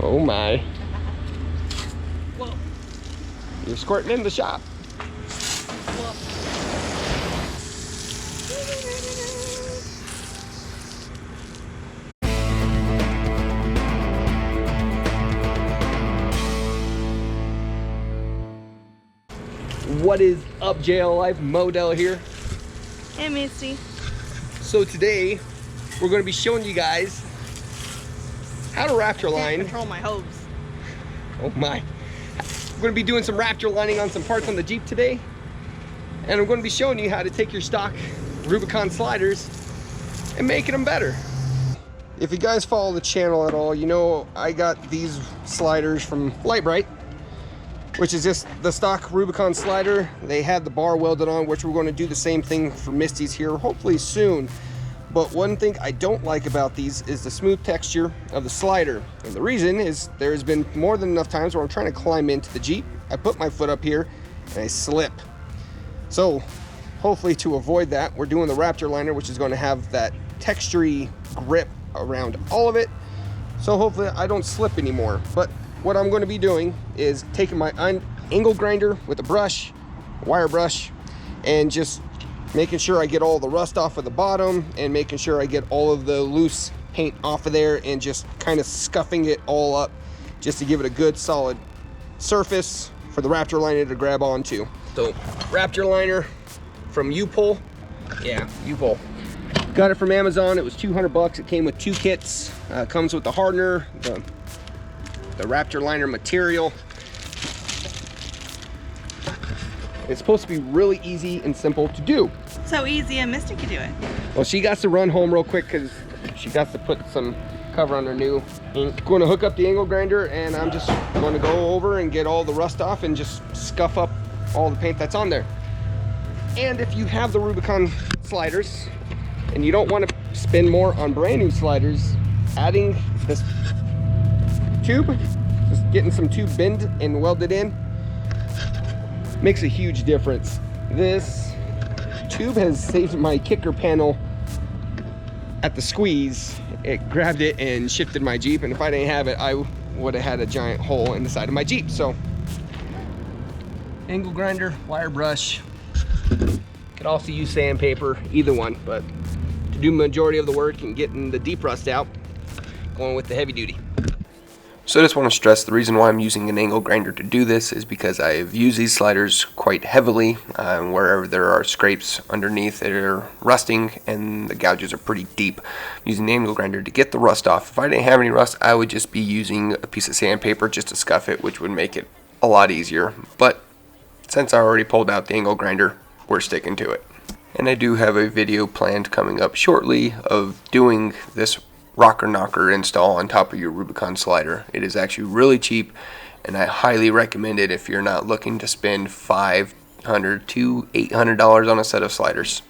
Oh my. Whoa. You're squirting in the shop. Whoa. What is up, JL Life? Modell here. Hey, Misty. So today, we're going to be showing you guys how to Raptor line. Control my hose. Oh my. We're going to be doing some Raptor lining on some parts on the Jeep today. And I'm going to be showing you how to take your stock Rubicon sliders and making them better. If you guys follow the channel at all, you know I got these sliders from Lite-Brite, which is just the stock Rubicon slider. They had the bar welded on, which we're going to do the same thing for Misty's here, hopefully soon. But one thing I don't like about these is the smooth texture of the slider. And the reason is there's been more than enough times where I'm trying to climb into the Jeep, I put my foot up here and I slip. So hopefully to avoid that, we're doing the Raptor liner, which is going to have that textury grip around all of it. So hopefully I don't slip anymore. But what I'm going to be doing is taking my angle grinder with a brush, wire brush, and just making sure I get all the rust off of the bottom and making sure I get all of the loose paint off of there and just kind of scuffing it all up just to give it a good solid surface for the Raptor liner to grab onto. So Raptor liner from U-Pull. Yeah, U-Pull. Got it from Amazon. It was 200 bucks. It came with 2 kits. Comes with the hardener, the Raptor liner material. It's supposed to be really easy and simple to do. So easy, and Misty could do it. Well, she got to run home real quick because she got to put some cover on her new ink. Going to hook up the angle grinder, and I'm just going to go over and get all the rust off and just scuff up all the paint that's on there. And if you have the Rubicon sliders and you don't want to spend more on brand new sliders, adding this tube, just getting some tube bend and welded in, makes a huge difference. This tube has saved my kicker panel at the squeeze. It grabbed it and shifted my Jeep, and if I didn't have it, I would have had a giant hole in the side of my Jeep. So angle grinder, wire brush, could also use sandpaper, either one, but to do majority of the work and getting the deep rust out, going with the heavy duty. So I just want to stress the reason why I'm using an angle grinder to do this is because I've used these sliders quite heavily wherever there are scrapes underneath that are rusting and the gouges are pretty deep. Using the angle grinder to get the rust off. If I didn't have any rust, I would just be using a piece of sandpaper just to scuff it, which would make it a lot easier. But since I already pulled out the angle grinder, we're sticking to it. And I do have a video planned coming up shortly of doing this rocker knocker install on top of your Rubicon slider. It is actually really cheap, and I highly recommend it if you're not looking to spend $500 to $800 on a set of sliders.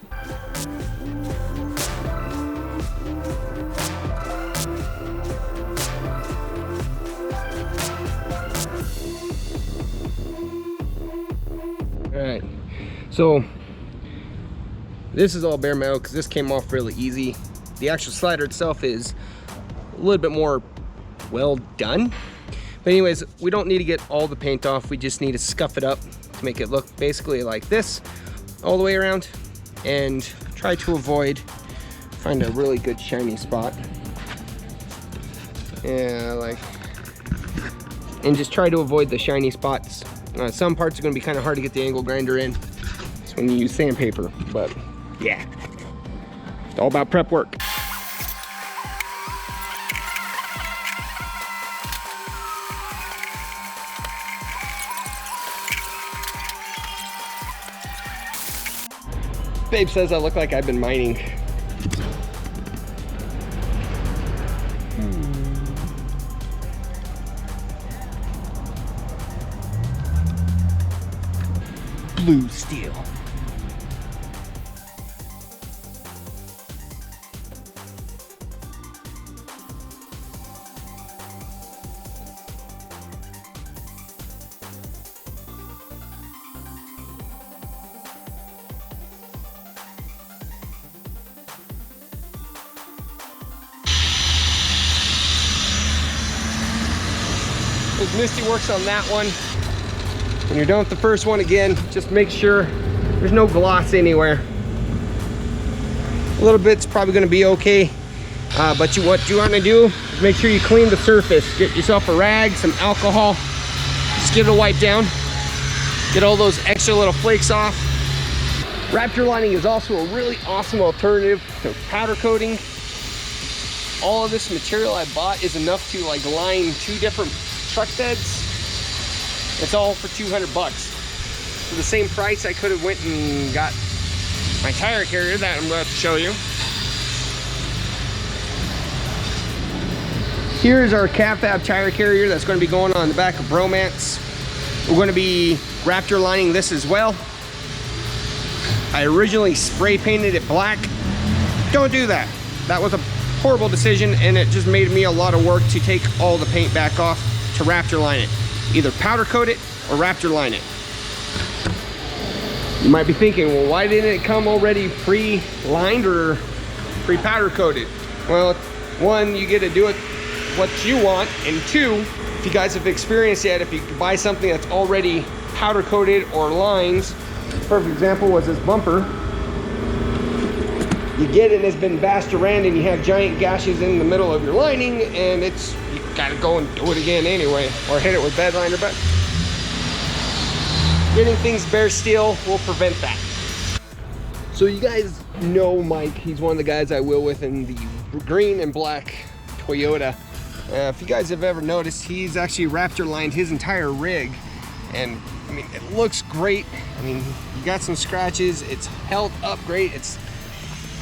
Alright, so this is all bare metal because this came off really easy. The actual slider itself is a little bit more well done. But anyways, we don't need to get all the paint off. We just need to scuff it up to make it look basically like this all the way around, and try to avoid, find a really good shiny spot. Yeah, and just try to avoid the shiny spots. Some parts are going to be kind of hard to get the angle grinder in. It's when you use sandpaper, but yeah, it's all about prep work. Babe says I look like I've been mining. Blue steel. as Misty works on that one. When you're done with the first one, again, just make sure there's no gloss anywhere. A little bit's probably gonna be okay, but what you wanna do is make sure you clean the surface. Get yourself a rag, some alcohol, just give it a wipe down. Get all those extra little flakes off. Raptor lining is also a really awesome alternative to powder coating. All of this material I bought is enough to like line 2 different truck beds. It's all for 200 bucks. For the same price, I could have went and got my tire carrier that I'm about to show you. Here's our CAFAB tire carrier that's going to be going on the back of Bromance. We're going to be Raptor lining this as well. I originally spray painted it black. Don't do that. That was a horrible decision, and it just made me a lot of work to take all the paint back off to Raptor line it. Either powder coat it or Raptor line it. You might be thinking, well, why didn't it come already pre-lined or pre-powder coated? Well, 1, you get to do it what you want, and 2, if you guys have experienced yet, if you buy something that's already powder coated or lines, perfect example was this bumper. You get it and it's been bashed around and you have giant gashes in the middle of your lining, and you gotta go and do it again anyway, or hit it with bed liner, but getting things bare steel will prevent that. So you guys know Mike, he's one of the guys I wheel with in the green and black Toyota. If you guys have ever noticed, he's actually Raptor lined his entire rig, and I mean, it looks great. I mean, you got some scratches, it's held up great.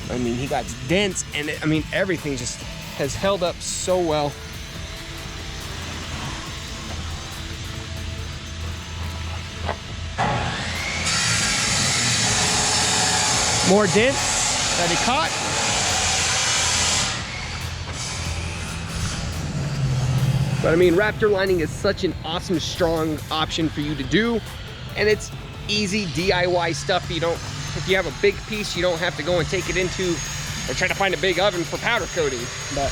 I mean, he got dents, and I mean, everything just has held up so well. More dents that he caught. But I mean, Raptor lining is such an awesome, strong option for you to do, and it's easy DIY stuff. If you have a big piece, you don't have to go and take it into or try to find a big oven for powder coating. But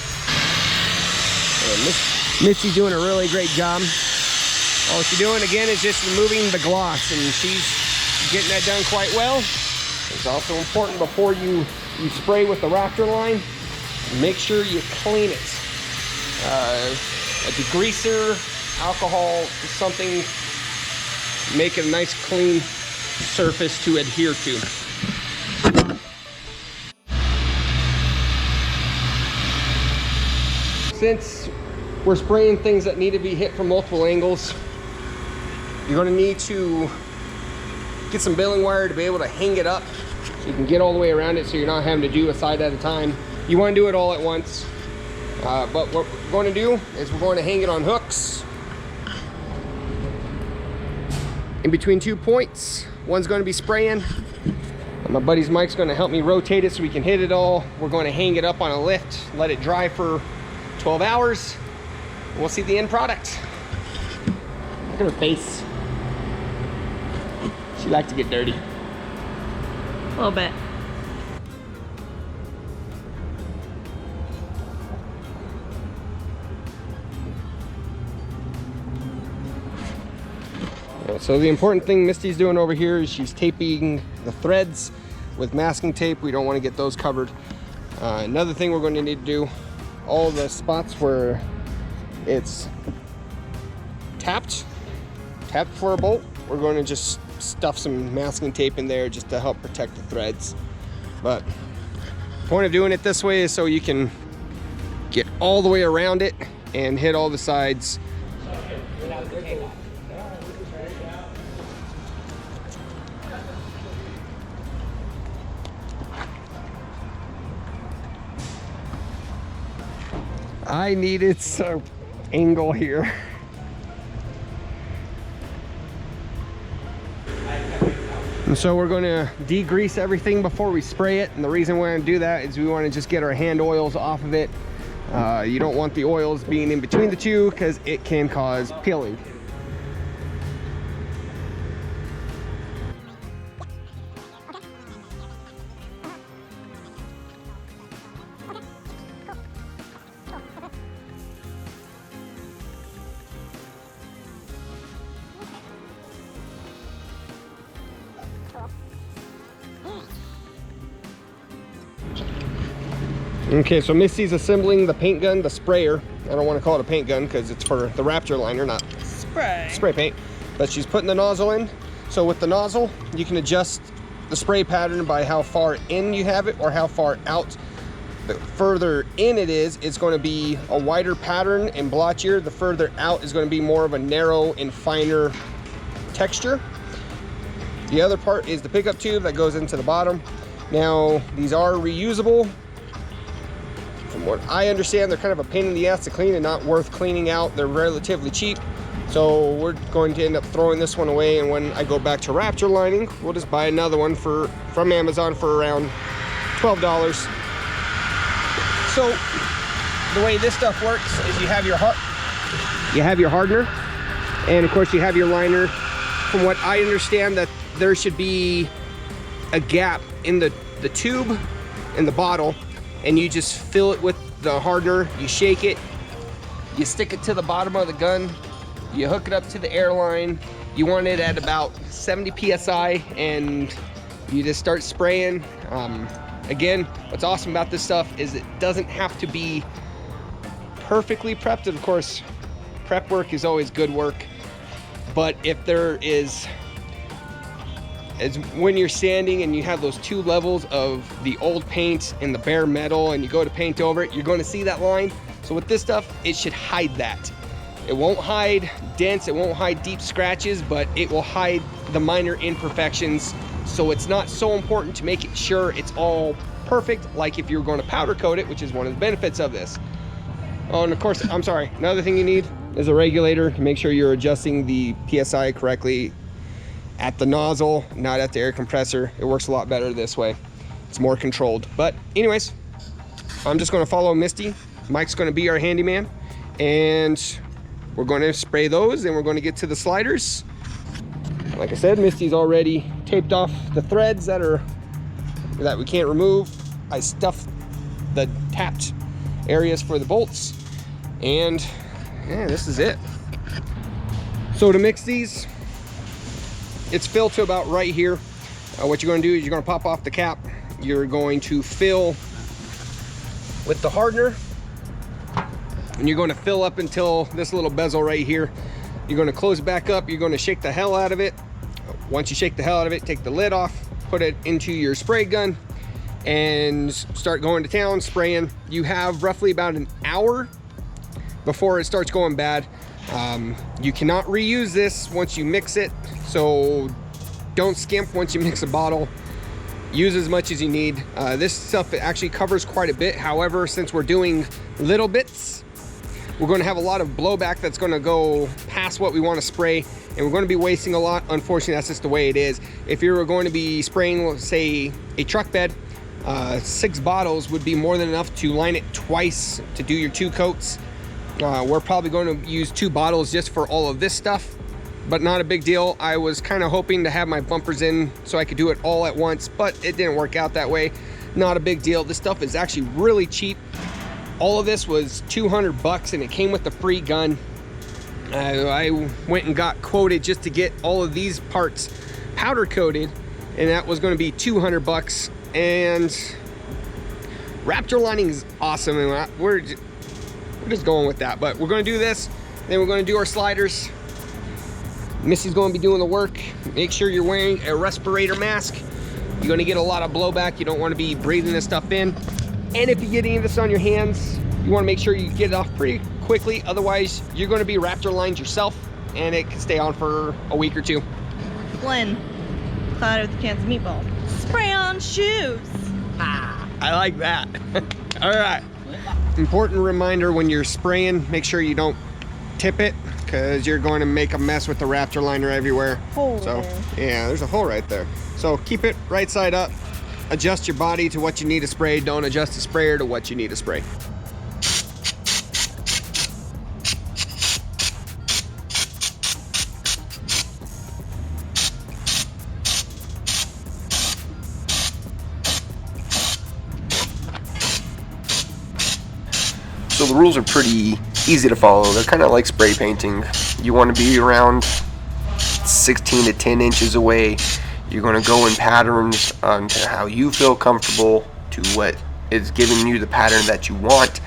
Misty's doing a really great job. All she's doing again is just removing the gloss, and she's getting that done quite well. It's also important before you spray with the Raptor line, make sure you clean it. A degreaser, alcohol, something, make it a nice clean surface to adhere to. Since we're spraying things that need to be hit from multiple angles, you're going to need to get some baling wire to be able to hang it up so you can get all the way around it, so you're not having to do a side at a time. You want to do it all at once, but what we're going to do is we're going to hang it on hooks in between 2 points. One's going to be spraying. My buddy's Mike's going to help me rotate it so we can hit it all. We're going to hang it up on a lift, let it dry for 12 hours. We'll see the end product. Look at her face. She likes to get dirty. A little bit. So the important thing Misty's doing over here is she's taping the threads with masking tape. We don't want to get those covered. Another thing we're going to need to do, all the spots where it's tapped for a bolt, we're going to just stuff some masking tape in there just to help protect the threads. But the point of doing it this way is so you can get all the way around it and hit all the sides. I needed some angle here. And so we're going to degrease everything before we spray it. And the reason we want to do that is we want to just get our hand oils off of it. You don't want the oils being in between the two because it can cause peeling. Okay, so Misty's assembling the paint gun, the sprayer. I don't want to call it a paint gun because it's for the Raptor liner, not spray paint. But she's putting the nozzle in. So with the nozzle, you can adjust the spray pattern by how far in you have it or how far out. The further in it is, it's going to be a wider pattern and blotchier. The further out is going to be more of a narrow and finer texture. The other part is the pickup tube that goes into the bottom. Now, these are reusable. From what I understand, they're kind of a pain in the ass to clean and not worth cleaning out. They're relatively cheap. So we're going to end up throwing this one away, and when I go back to Raptor Lining, we'll just buy another one from Amazon for around $12. So the way this stuff works is you have your hardener, and of course you have your liner. From what I understand, that there should be a gap in the tube and the bottle, and you just fill it with the hardener. You shake it, you stick it to the bottom of the gun, you hook it up to the air line. You want it at about 70 psi, and you just start spraying. Again, what's awesome about this stuff is it doesn't have to be perfectly prepped. Of course, prep work is always good work, but if there is, as when you're sanding and you have those two levels of the old paint and the bare metal and you go to paint over it, you're going to see that line. So with this stuff, it should hide that. It won't hide dents, it won't hide deep scratches, but it will hide the minor imperfections. So it's not so important to make it sure it's all perfect, like if you're going to powder coat it, which is one of the benefits of this. Oh, and of course, I'm sorry, another thing you need is a regulator to make sure you're adjusting the PSI correctly at the nozzle, not at the air compressor. It works a lot better this way. It's more controlled. But anyways, I'm just going to follow Misty. Mike's going to be our handyman, and we're going to spray those, and we're going to get to the sliders. Like I said, Misty's already taped off the threads that we can't remove. I stuffed the tapped areas for the bolts, and yeah, this is it. So to mix these, it's filled to about right here. What you're going to do is you're going to pop off the cap. You're going to fill with the hardener, and you're going to fill up until this little bezel right here. You're going to close it back up. You're going to shake the hell out of it. Once you shake the hell out of it, take the lid off, put it into your spray gun, and start going to town spraying. You have roughly about an hour before it starts going bad. You cannot reuse this once you mix it, so don't skimp once you mix a bottle. Use as much as you need. This stuff actually covers quite a bit. However, since we're doing little bits, we're going to have a lot of blowback that's going to go past what we want to spray, and we're going to be wasting a lot. Unfortunately, that's just the way it is. If you were going to be spraying, say, a truck bed, 6 bottles would be more than enough to line it twice to do your 2 coats. We're probably going to use 2 bottles just for all of this stuff, but not a big deal. I was kind of hoping to have my bumpers in so I could do it all at once, but it didn't work out that way. Not a big deal. This stuff is actually really cheap. All of this was $200 and it came with the free gun. I went and got quoted just to get all of these parts powder coated, and that was going to be $200. And Raptor Lining is awesome, and we're just going with that. But we're going to do this, then we're going to do our sliders. Missy's going to be doing the work. Make sure you're wearing a respirator mask. You're going to get a lot of blowback. You don't want to be breathing this stuff in. And if you get any of this on your hands, you want to make sure you get it off pretty quickly. Otherwise, you're going to be Raptor lined yourself, and it can stay on for a week or 2. Glenn, cloud with a chance of meatball. Spray on shoes. Ah, I like that. All right. Important reminder when you're spraying, make sure you don't tip it, because you're going to make a mess with the Raptor liner everywhere. Hole so there. Yeah, there's a hole right there. So keep it right side up. Adjust your body to what you need to spray. Don't adjust the sprayer to what you need to spray. So the rules are pretty easy to follow. They're kind of like spray painting. You want to be around 16 to 10 inches away. You're going to go in patterns to how you feel comfortable, to what is giving you the pattern that you want.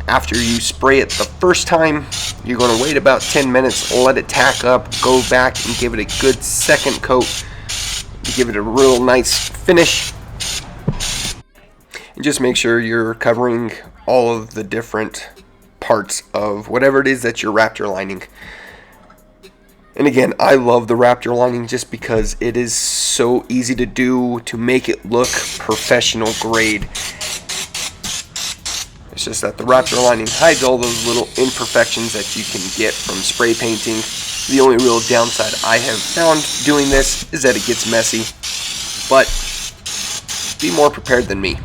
After you spray it the first time, you're going to wait about 10 minutes, let it tack up, go back and give it a good second coat, give it a real nice finish, and just make sure you're covering all of the different parts of whatever it is that you're Raptor lining. And again, I love the Raptor lining just because it is so easy to do to make it look professional grade. It's just that the Raptor lining hides all those little imperfections that you can get from spray painting. The only real downside I have found doing this is that it gets messy, but be more prepared than me.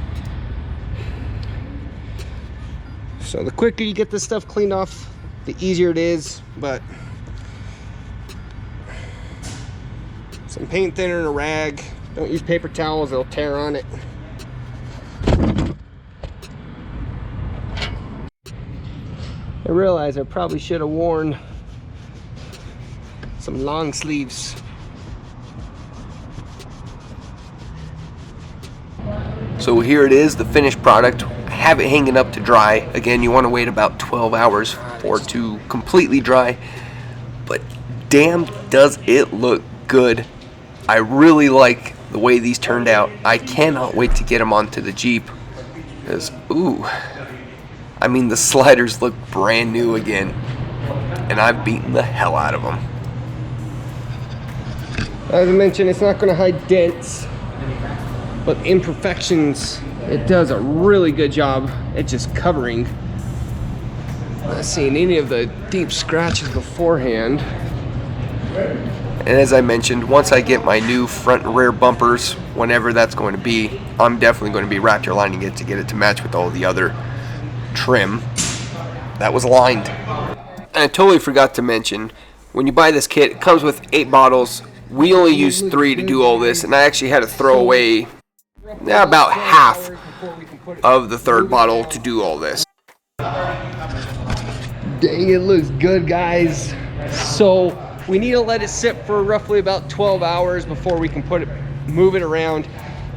So the quicker you get this stuff cleaned off, the easier it is, but some paint thinner and a rag. Don't use paper towels, they'll tear on it. I realize I probably should have worn some long sleeves. So here it is, the finished product. I have it hanging up to dry. Again, you want to wait about 12 hours for it to completely dry. But damn, does it look good. I really like the way these turned out. I cannot wait to get them onto the Jeep. Because, ooh, I mean, the sliders look brand new again. And I've beaten the hell out of them. As I mentioned, it's not going to hide dents, but imperfections, it does a really good job at just covering. Not seeing any of the deep scratches beforehand. And as I mentioned, once I get my new front and rear bumpers, whenever that's going to be, I'm definitely going to be Raptor lining it to get it to match with all the other trim that was lined. And I totally forgot to mention, when you buy this kit, it comes with 8 bottles. We only used 3 to do all this, and I actually had to throw away about half of the 3rd bottle to do all this. Dang, it looks good, guys. So we need to let it sit for roughly about 12 hours before we can move it around.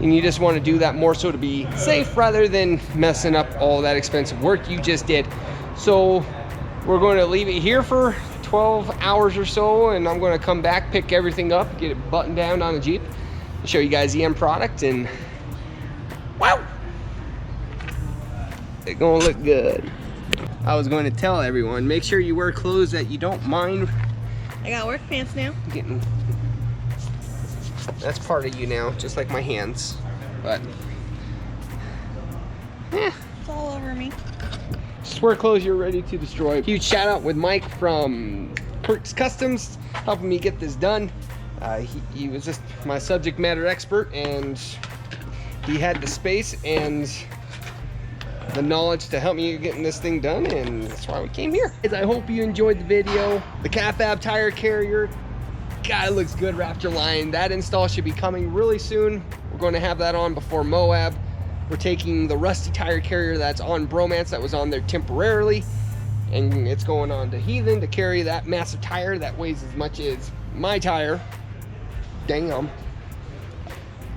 And you just want to do that more so to be safe rather than messing up all that expensive work you just did. So we're going to leave it here for 12 hours or so, and I'm going to come back, pick everything up, get it buttoned down on the Jeep, show you guys the end product, and wow, it's going to look good. I was going to tell everyone, make sure you wear clothes that you don't mind. I got work pants now. That's part of you now, just like my hands. But it's all over me. Just wear clothes you're ready to destroy. Huge shout out with Mike from Perks Customs helping me get this done. He was just my subject matter expert, and he had the space and the knowledge to help me getting this thing done, and that's why we came here. I hope you enjoyed the video. The Cafab tire carrier, God, it looks good. Raptor line. That install should be coming really soon. We're going to have that on before Moab. We're taking the rusty tire carrier that's on Bromance that was on there temporarily, and it's going on to Heathen to carry that massive tire that weighs as much as my tire. Damn.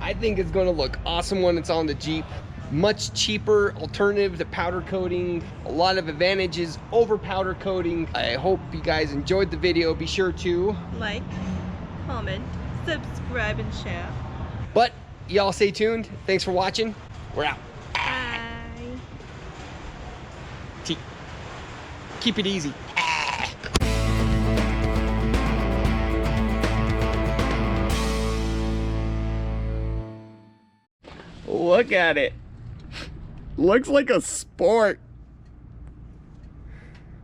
I think it's going to look awesome when it's on the Jeep. Much cheaper alternative to powder coating. A lot of advantages over powder coating. I hope you guys enjoyed the video. Be sure to Like, comment, subscribe, and share. But y'all stay tuned. Thanks for watching. We're out. Bye. Keep it easy. Look at it. Looks like a sport.